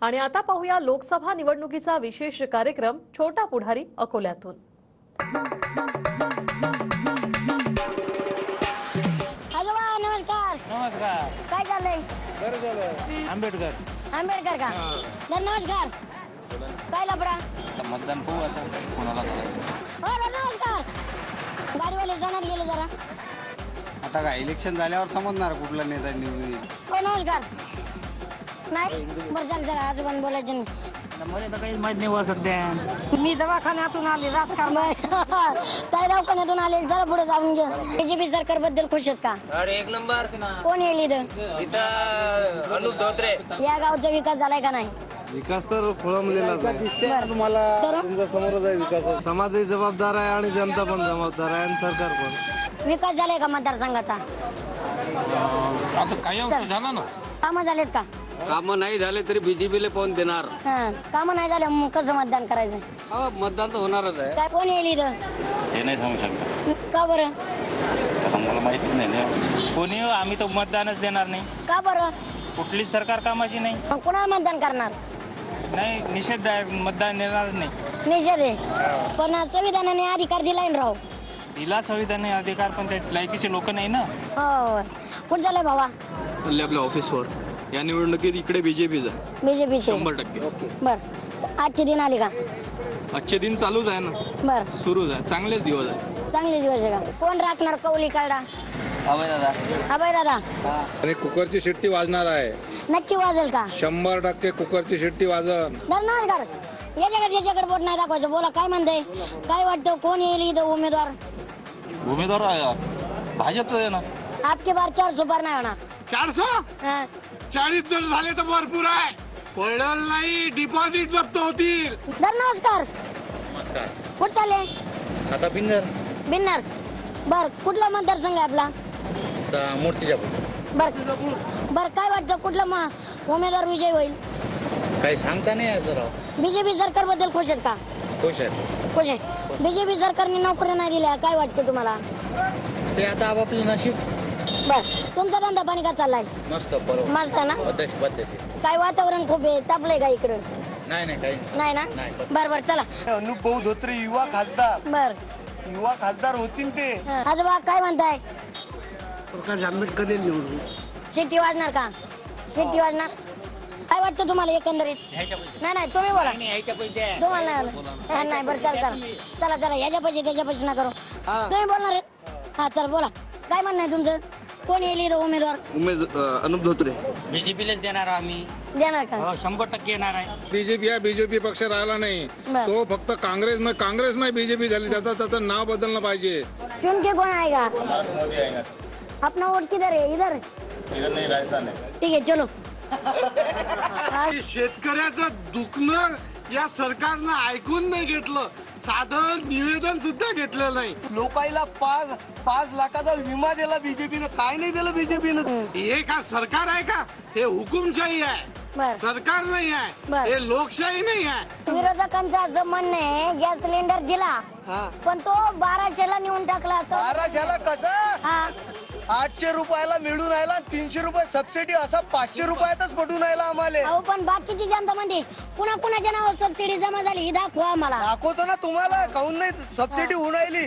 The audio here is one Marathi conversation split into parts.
आणि आता पाहूया लोकसभा निवडणुकीचा विशेष कार्यक्रम छोटा पुढारी अकोल्यातून। आजोबा नमस्कार। नमस्कार। काय चाललंय? बरं झालं। आंबेडकर का? नमस्कार। काय लपडा? मतदान पाहू आता कोणाला करायचं। हो नमस्कार। गाडीवाले जाणार गेले जरा। आता काय इलेक्शन झाल्यावर समजणार कुठला नेता निवडून येईल। हो नमस्कार। नाही बरं चाल जरा आजोबांना बोलायचं नाही। मला तर काहीच माहित नाही वा सध्या। मी दवाखान्यातून आले राजकारण काय दवाखान्यातून आले जरा पुढे जाऊन घे। बीजेपी सरकार बद्दल खुश आहेत का? अरे एक नंबर। कोण येईल इथं? इथं अनुप धोत्रे। या गावचा विकास झालाय का नाही? विकास तर खोळंबलेलाच आहे। तुम्हाला तुमच्या समोरच आहे विकास। समाजही जबाबदार आहे आणि जनता पण जबाबदार आहे आणि सरकार पण। विकास झालाय का मतदारसंघाचा? आता काही झाला ना। कामं झालेत का? कामं नाही झाले तरी बीजेपीला पाहून देणार। कामं नाही झाले मग कसं मतदान करायचं? हो मतदान तर होणारच आहे। काय कोण येईल इथं? हे नाही सांगू शकतो। का बरं? मला माहितीच नाही कोणी आम्ही तर मतदानच देणार नाही। का बरं? कुठलीच सरकार कामाची नाही। मग कोणाला मतदान करणार? नाही निषेध आहे मतदान देणारच नाही। निषेध आहे पण संविधानाने अधिकार दिलाय ना राव। दिला संविधान अधिकार पण त्याची लायकीचे लोक नाही ना। हो कुठं झालंय भावा? आपल्या ऑफिसवर या निवडणुकीत इकडे बीजेपीचा बीजेपीचे 100%। बर आजचे दिन आले का? आजचे दिन चालूच आहे ना। बर सुरूच आहे चांगलेच दिवस आहे। चांगले दिवस आहे का? कोण राखणार कौली काढा? अभय दादा। आणि कुकरची शिट्टी वाजणार आहे। नक्की वाजेल का? 100% कुकरची शिट्टी वाजन। नमस्कार। याच्याकडे बोट नाही दाखवायचं। बोला काय म्हणते? काय वाटतं कोण येईल इथं उमेदवार? उमेदवार भाजपचं आहे ना। आपके बार 400 पार नाही होणार। 400 40 जण झाले तर भरपूर आहे। पडल नाही डिपॉझिट जप्त होतील। नमस्कार। नमस्कार। कुठं चालले? आता बिन्नर। बर कुठला मतदारसंघ आहे आपला? मूर्तीच्या बर काय वाटतं कुठला उमेदवार विजय होईल? काही सांगता नाही असं राव। बीजेपी सरकार बद्दल खुश आहेत का? खुश आहे। खुश आहे। बीजेपी सरकारने नोकऱ्या नाही दिल्या काय वाटतं तुम्हाला? ते आता आपापलं नशीब। बर तुमचा धंदा पाणी का चाललाय? मस्त बरोबर मस्त ना? पद्धती काय वातावरण खूप आहे तापलंय का इकडं? नाही काही नाही ना? नाही। बर चला। अनुप धोत्रे युवा खासदार होतील ते। आजोबा काय म्हणताय? प्रकाश आंबेडकर निवडून शिट्टी वाजणार का? शिट्टी वाजणार काय वाटतं तुम्हाला एकंदरीत? नाही तुम्ही बोला। तुम्हाला नाही बरं चला ह्याच्या पैसे त्याच्या पैसे ना करू। तुम्ही बोलणार आहेत? हा चल बोला काय म्हणणं आहे तुमचं? कोण येईल इथं उमेदवार? अनुप धोत्रे। बीजेपीलाच देणार आम्ही। देणार का? 100% येणार आहे। बीजेपी पक्ष राहिला नाही बर. तो फक्त काँग्रेस में बीजेपी झाली। त्याचं नाव बदलणं पाहिजे। चुन के कौन आएगा? अपना वोट किधर है? इधर नहीं राजस्थान है। ठीक है चलो। शेतकऱ्याचं दुखणं या सरकारनं ऐकून नाही घेतलं। साधं निवेदन सुद्धा घेतलं नाही। लोकांना 5 लाखाचा विमा दिला बीजेपीनं। काय नाही दिलं बीजेपीनं? हे का सरकार आहे का? हे हुकुमशाही आहे। बर सरकार नाही आहे। बर. हे लोकशाही नाही आहे। विरोधकांचं असं म्हणणं आहे गॅस सिलेंडर दिला पण तो 1200ला नेऊन टाकला। 1200ला कसं? 800 रुपयाला मिळून राहिला 300 रुपये सबसिडी असा 500 रुपयातच पडून राहिला आम्हाला। अहो पण बाकीची जनता म्हणते कुणाच्या नावावर सबसिडी जमा झाली ही दाखवा आम्हाला। दाखवतो ना तुम्हाला काहून नाही सबसिडी होऊन राहिली।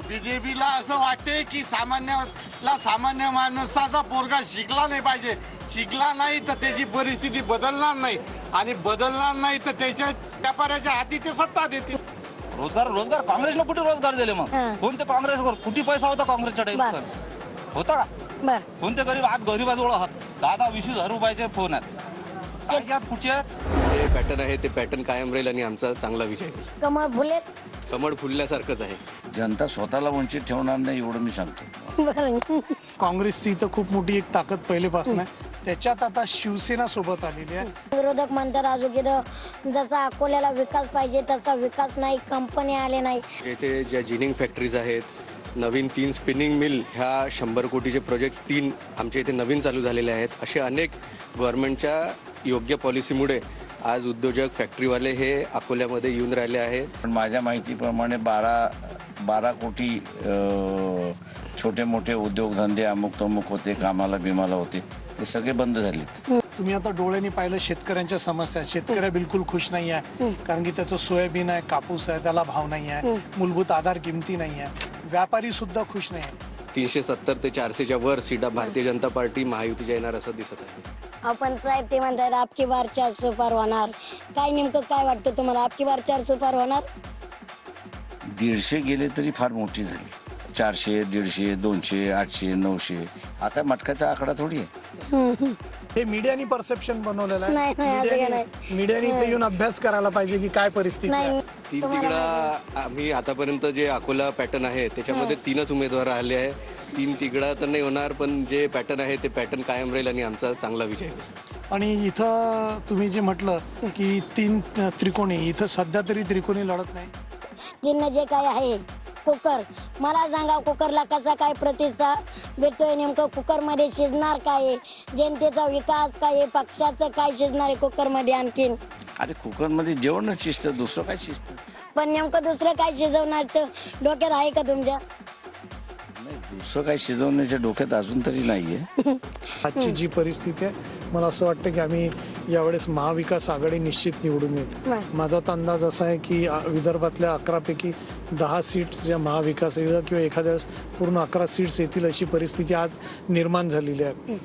बीजेपीला असं वाटते की सामान्य माणसाचा पोरगा शिकला नाही पाहिजे। शिकला नाही तर त्याची परिस्थिती बदलणार नाही आणि बदलणार नाही तर त्याच्या व्यापाऱ्याच्या हाती ते सत्ता देतील। रोजगार काँग्रेसनं कुठे रोजगार दिले? मग कोणते काँग्रेसवर कुठे पैसा होता काँग्रेसच्या टाइम होता का? बर कोणते गरीब आज गरीबाजवळ 10-20 हजार रुपयाचे फोन आहेत। कुठचे जे पॅटर्न आहे ते पॅटर्न कायम राहील आणि आमचा चांगला विजय होईल। कमळ फुले कमळ फुलल्यासारखंच आहे। जनता स्वतःला वंचित ठेवणार नाही एवढं मी सांगतो। बरं काँग्रेसची तर खूप मोठी एक ताकद पहिलेपासून आहे। त्याच्यात आता शिवसेना सोबत आलेली आहे। विरोधक म्हणतात अजून इथं जसा अकोल्याला विकास पाहिजे तसा विकास नाही, कंपनी आले नाही। जेथे ज्या जिनिंग फॅक्टरीज आहेत, नवीन 3 स्पिनिंग मिल ह्या 100 कोटीचे प्रोजेक्ट्स 3 आमच्या इथे नवीन चालू झालेले आहेत। असे अनेक गव्हर्नमेंटच्या योग्य पॉलिसीमुळे आज उद्योजक फॅक्टरीवाले हे अकोल्यामध्ये येऊन राहिले आहेत। पण माझ्या माहितीप्रमाणे 12 कोटी छोटे मोठे उद्योगधंदे अमुक तमुक होते, कामाला बिमाला होते, ते सगळे बंद झालेत। तुम्ही आता डोळ्यांनी पाहिलं शेतकऱ्यांच्या समस्या, शेतकरी बिलकुल खुश नाही आहे, कारण की त्याचं सोयाबीन आहे, कापूस आहे, त्याला भाव नाही आहे, मूलभूत आधार किमती नाही आहे. व्यापारी सुद्धा खुश नाही आहे. 370 ते 400च्या वर सीटा भारतीय जनता पार्टी महायुतीच्या येणार असं दिसत आहे. आपण साहेब ते म्हणतात आपकी बार 400 पार होणार. काय नेमकं काय वाटतं तुम्हाला, आपकी बार 400 पार होणार? 150 गेले तरी फार मोठी झाली. 400, 150, 200, 800, 900 हा काय मटकाचा आकडा थोडी आहे. हे मीडियानी परसेप्शन बनवलेलं नाही, नाही, असं काही आहे. मीडियानी इथे येऊन अभ्यास करायला पाहिजे की काय परिस्थिती आहे. नाही 3 तिकडा आम्ही आतापर्यंत जे अकोला पॅटर्न आहे त्याच्यामध्ये 3च उमेदवार आले आहे. 3 तिकडा तर नाही होणार, पण जे पॅटर्न आहे ते पॅटर्न कायम राहील आणि आमचा चांगला विजय होईल. आणि इथं तुम्ही जे म्हटलं की 3 त्रिकोणी, इथं सध्या तरी त्रिकोणी लढत नाही. जिन्न जे काय आहे कुकर, मला सांगा कुकरला कसा काय प्रतिसाद भेटतोय, नेमकं कुकरमध्ये शिजणार काय आहे, जनतेचा विकास काय आहे, पक्षाचं काय शिजणार आहे कुकरमध्ये आणखीन? अरे कुकरमध्ये जेवणच शिजतं, दुसरं काय शिजतं? पण नेमकं दुसरं काय शिजवण्याचं डोक्यात आहे का तुमच्या? नाही, दुसरं काय शिजवण्याच्या डोक्यात अजून तरी नाहीये. आजची जी परिस्थिती आहे, मला असं वाटतं की आम्ही यावेळेस महाविकास आघाडी निश्चित निवडून येईल. माझा तर अंदाज असा आहे की विदर्भातल्या 11 पैकी 10 सीट्स ज्या महाविकास आघाडी किंवा एखाद्या वेळेस पूर्ण 11 सीट्स येतील अशी परिस्थिती आज निर्माण झालेली आहे.